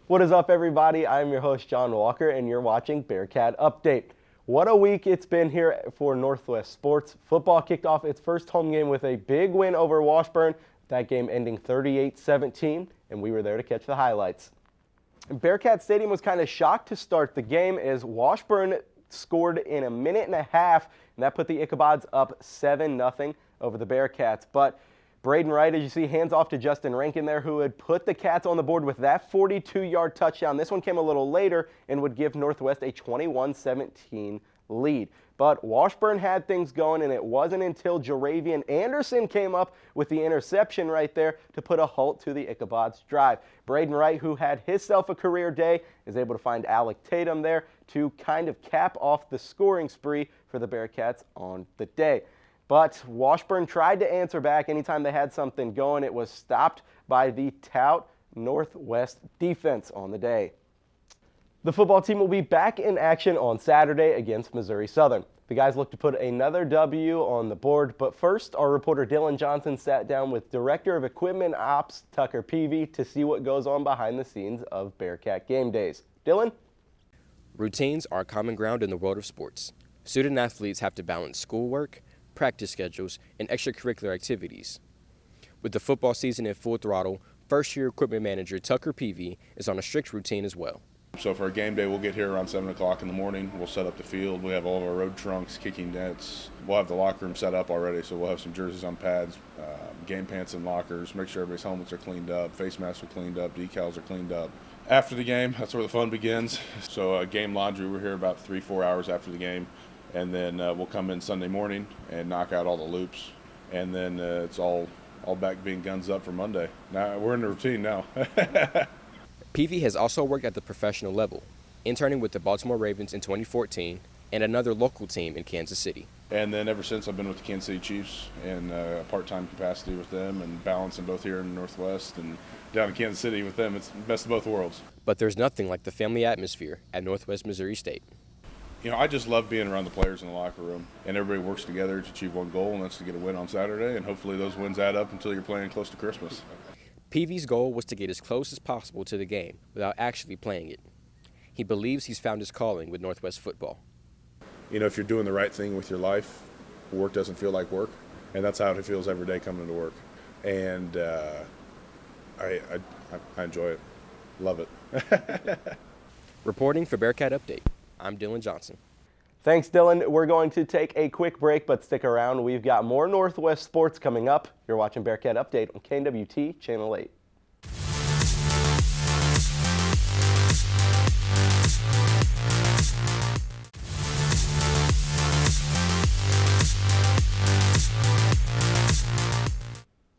What is up, everybody? I'm your host, John Walker, and you're watching Bearcat Update. What a week it's been here for Northwest sports. Football kicked off its first home game with a big win over Washburn, that game ending 38-17, and we were there to catch the highlights. Bearcat Stadium was kind of shocked to start the game as Washburn scored in a minute and a half, and that put the Ichabods up 7-0 over the Bearcats. But Braden Wright, as you see, hands off to Justin Rankin there, who had put the Cats on the board with that 42-yard touchdown. This one came a little later and would give Northwest a 21-17 lead. But Washburn had things going, and it wasn't until Jaravian Anderson came up with the interception right there to put a halt to the Ichabods' drive. Braden Wright, who had himself a career day, is able to find Alec Tatum there to kind of cap off the scoring spree for the Bearcats on the day. But Washburn tried to answer back anytime they had something going. It was stopped by the tout Northwest defense on the day. The football team will be back in action on Saturday against Missouri Southern. The guys look to put another W on the board, but first, our reporter Dillon Johnson sat down with Director of Equipment Ops Tucker Peavy to see what goes on behind the scenes of Bearcat game days. Dillon? Routines are common ground in the world of sports. Student athletes have to balance schoolwork, practice schedules, and extracurricular activities. With the football season in full throttle, first-year equipment manager Tucker Peavy is on a strict routine as well. So for our game day, we'll get here around 7 o'clock in the morning. We'll set up the field. We have all of our road trunks, kicking nets. We'll have the locker room set up already, so we'll have some jerseys on pads, game pants in lockers, make sure everybody's helmets are cleaned up, face masks are cleaned up, decals are cleaned up. After the game, that's where the fun begins. So game laundry, we're here about 3-4 hours after the game. And then we'll come in Sunday morning and knock out all the loops. And then it's all back being guns up for Monday. Now we're in the routine now. Peavy has also worked at the professional level, interning with the Baltimore Ravens in 2014 and another local team in Kansas City. And then ever since, I've been with the Kansas City Chiefs in a part-time capacity with them and balancing both here in the Northwest and down in Kansas City with them. It's the best of both worlds. But there's nothing like the family atmosphere at Northwest Missouri State. You know, I just love being around the players in the locker room, and everybody works together to achieve one goal, and that's to get a win on Saturday, and hopefully those wins add up until you're playing close to Christmas. Peavy's goal was to get as close as possible to the game without actually playing it. He believes he's found his calling with Northwest football. You know, if you're doing the right thing with your life, work doesn't feel like work, and that's how it feels every day coming to work. And I enjoy it, love it. Reporting for Bearcat Update, I'm Dillon Johnson. Thanks, Dillon. We're going to take a quick break, but stick around. We've got more Northwest sports coming up. You're watching Bearcat Update on KNWT Channel 8.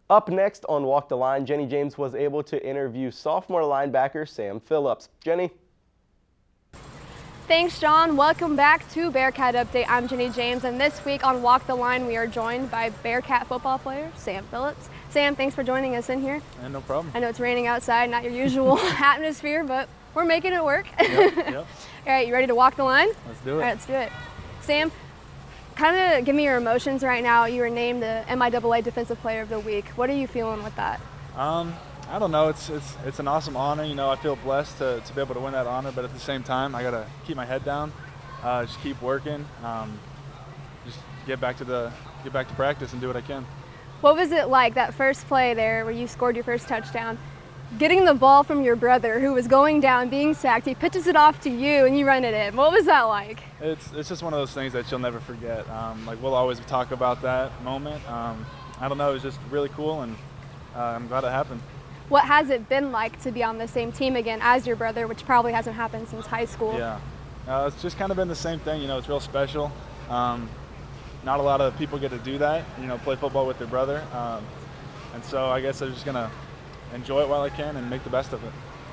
Up next on Walk the Line, Jenny James was able to interview sophomore linebacker Sam Phillips. Jenny? Thanks, John. Welcome back to Bearcat Update. I'm Jenny James, and this week on Walk the Line, we are joined by Bearcat football player Sam Phillips. Sam, thanks for joining us in here. Yeah, no problem. I know it's raining outside, not your usual atmosphere, but we're making it work. Yep. All right, you ready to walk the line? Let's do it. All right, let's do it. Sam, kind of give me your emotions right now. You were named the MIAA Defensive Player of the Week. What are you feeling with that? I don't know. It's an awesome honor. You know, I feel blessed to be able to win that honor, but at the same time, I gotta keep my head down, just keep working, just get back to practice and do what I can. What was it like that first play there where you scored your first touchdown? Getting the ball from your brother who was going down, being sacked, he pitches it off to you and you run it in. What was that like? It's just one of those things that you'll never forget. Like we'll always talk about that moment. I don't know. It was just really cool, and I'm glad it happened. What has it been like to be on the same team again as your brother, which probably hasn't happened since high school? Yeah, it's just kind of been the same thing. You know, it's real special. Not a lot of people get to do that, you know, play football with their brother. And so I guess I'm just going to enjoy it while I can and make the best of it.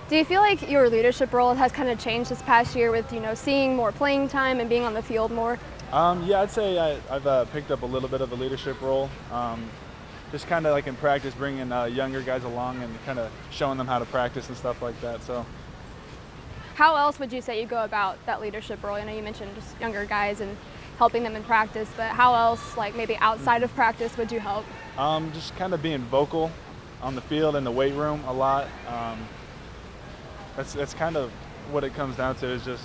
Do you feel like your leadership role has kind of changed this past year with, you know, seeing more playing time and being on the field more? Yeah, I'd say I've picked up a little bit of a leadership role. Just kind of like in practice, bringing younger guys along and kind of showing them how to practice and stuff like that. So, how else would you say you go about that leadership role? I know you mentioned just younger guys and helping them in practice, but how else, like maybe outside of practice, would you help? Just kind of being vocal on the field and the weight room a lot. that's kind of what it comes down to, is just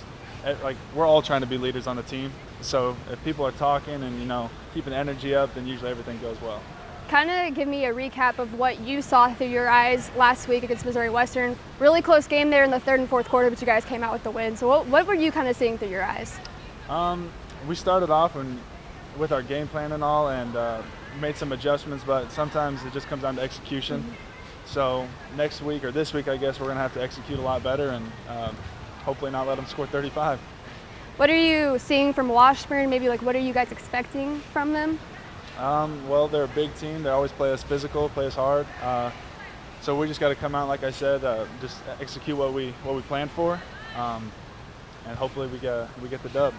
like we're all trying to be leaders on the team. So if people are talking and keeping energy up, then usually everything goes well. Kind of give me a recap of what you saw through your eyes last week against Missouri Western. Really close game there in the third and fourth quarter, but you guys came out with the win. So what were you kind of seeing through your eyes? We started off with our game plan and all, and made some adjustments, but sometimes it just comes down to execution. So next week, or this week I guess, we're going to have to execute a lot better and hopefully not let them score 35. What are you seeing from Washburn? Maybe what are you guys expecting from them? Well, they're a big team. They always play us physical, play us hard. So we just got to come out, like I said, just execute what we planned for, and hopefully we get the dub.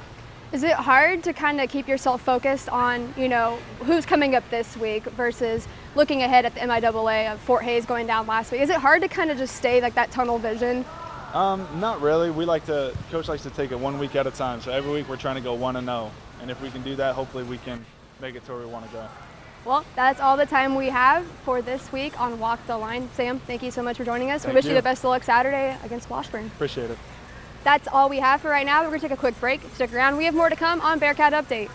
Is it hard to kind of keep yourself focused on, who's coming up this week versus looking ahead at the MIAA of Fort Hays going down last week? Is it hard to kind of just stay that tunnel vision? Not really. Coach likes to take it 1 week at a time. So every week we're trying to go 1-0. And if we can do that, hopefully we can make it to where we want to go. Well, that's all the time we have for this week on Walk the Line. Sam, thank you so much for joining us. We wish you the best of luck Saturday against Washburn. Appreciate it. That's all we have for right now. We're going to take a quick break. Stick around. We have more to come on Bearcat Update.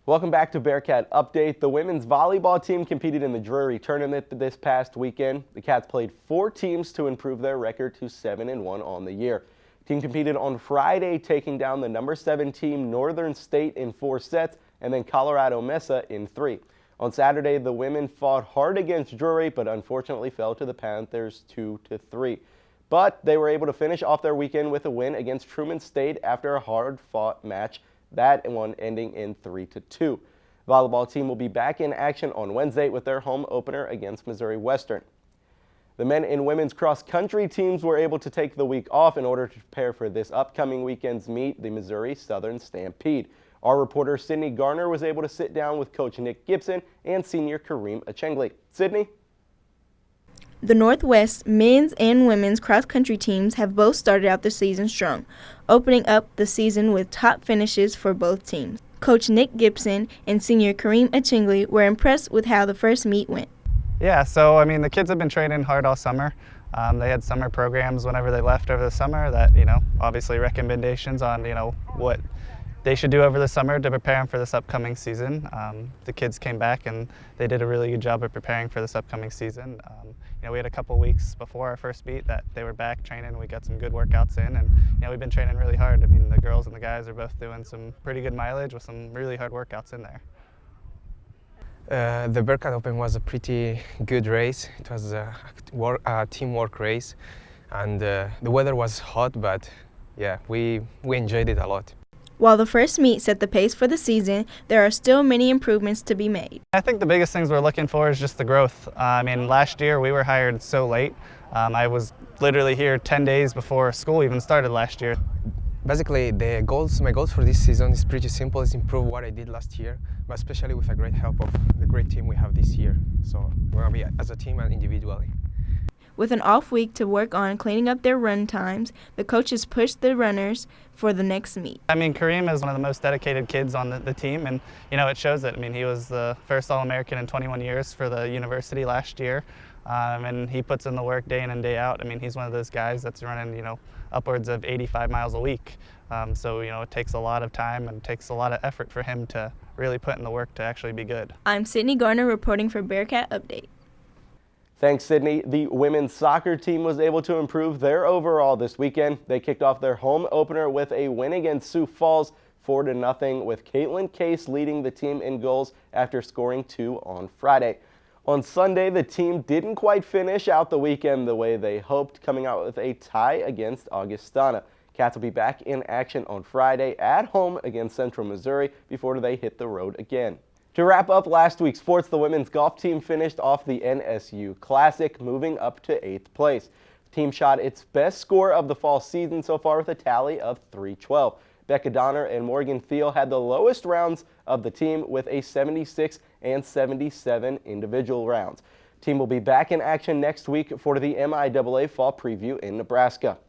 Welcome back to Bearcat Update. The women's volleyball team competed in the Drury tournament this past weekend. The Cats played 4 teams to improve their record to 7-1 on the year. The team competed on Friday, taking down the number 7 team Northern State in 4 sets and then Colorado Mesa in 3. On Saturday, the women fought hard against Drury, but unfortunately fell to the Panthers 2-3. But they were able to finish off their weekend with a win against Truman State after a hard-fought match, that one ending in 3-2. The volleyball team will be back in action on Wednesday with their home opener against Missouri Western. The men and women's cross-country teams were able to take the week off in order to prepare for this upcoming weekend's meet, the Missouri Southern Stampede. Our reporter Sydney Garner was able to sit down with Coach Nick Gibson and senior Kareem Achengli. Sydney? The Northwest men's and women's cross-country teams have both started out the season strong, opening up the season with top finishes for both teams. Coach Nick Gibson and senior Kareem Achengli were impressed with how the first meet went. Yeah, so the kids have been training hard all summer. They had summer programs whenever they left over the summer that, obviously recommendations on, what they should do over the summer to prepare them for this upcoming season. The kids came back and they did a really good job of preparing for this upcoming season. We had a couple weeks before our first meet that they were back training. We got some good workouts in, and we've been training really hard. The girls and the guys are both doing some pretty good mileage with some really hard workouts in there. The Bearcat Open was a pretty good race. It was a teamwork race, and the weather was hot, but yeah, we enjoyed it a lot. While the first meet set the pace for the season, there are still many improvements to be made. I think the biggest things we're looking for is just the growth. Last year we were hired so late. I was literally here 10 days before school even started last year. Basically, my goals for this season is pretty simple. It's improve what I did last year, but especially with the great help of the great team we have this year. So we're going to be as a team and individually. With an off week to work on cleaning up their run times, the coaches pushed the runners for the next meet. Kareem is one of the most dedicated kids on the team, and it shows it. He was the first All-American in 21 years for the university last year, and he puts in the work day in and day out. He's one of those guys that's running, upwards of 85 miles a week. So it takes a lot of time and takes a lot of effort for him to really put in the work to actually be good. I'm Sydney Garner reporting for Bearcat Update. Thanks, Sydney. The women's soccer team was able to improve their overall this weekend. They kicked off their home opener with a win against Sioux Falls 4-0, with Caitlin Case leading the team in goals after scoring 2 on Friday. On Sunday, the team didn't quite finish out the weekend the way they hoped, coming out with a tie against Augustana. Cats will be back in action on Friday at home against Central Missouri before they hit the road again. To wrap up last week's sports, the women's golf team finished off the NSU Classic, moving up to 8th place. The team shot its best score of the fall season so far with a tally of 312. Becca Donner and Morgan Thiel had the lowest rounds of the team with a 76 and 77 individual rounds. The team will be back in action next week for the MIAA Fall Preview in Nebraska.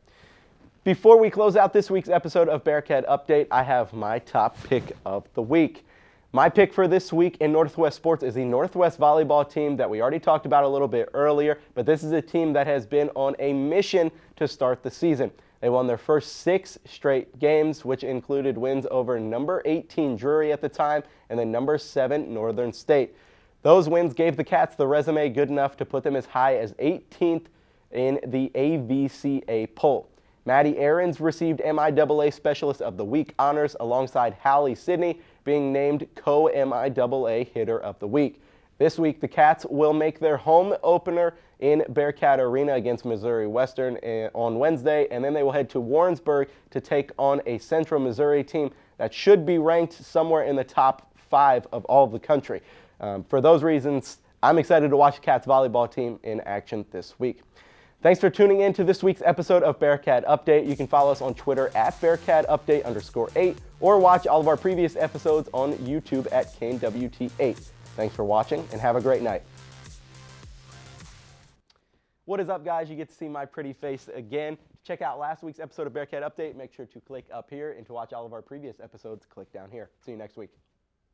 Before we close out this week's episode of Bearcat Update, I have my top pick of the week. My pick for this week in Northwest sports is the Northwest Volleyball team that we already talked about a little bit earlier, but this is a team that has been on a mission to start the season. They won their first 6 straight games, which included wins over number 18 Drury at the time and then number 7 Northern State. Those wins gave the Cats the resume good enough to put them as high as 18th in the AVCA poll. Maddie Aarons received MIAA Specialist of the Week honors alongside Hallie Sidney being named co-MIAA Hitter of the Week. This week, the Cats will make their home opener in Bearcat Arena against Missouri Western on Wednesday, and then they will head to Warrensburg to take on a Central Missouri team that should be ranked somewhere in the top 5 of all of the country. For those reasons, I'm excited to watch the Cats volleyball team in action this week. Thanks for tuning in to this week's episode of Bearcat Update. You can follow us on Twitter at BearcatUpdate_8 or watch all of our previous episodes on YouTube at KNWT8. Thanks for watching and have a great night. What is up, guys? You get to see my pretty face again. To check out last week's episode of Bearcat Update, make sure to click up here, and to watch all of our previous episodes, click down here. See you next week.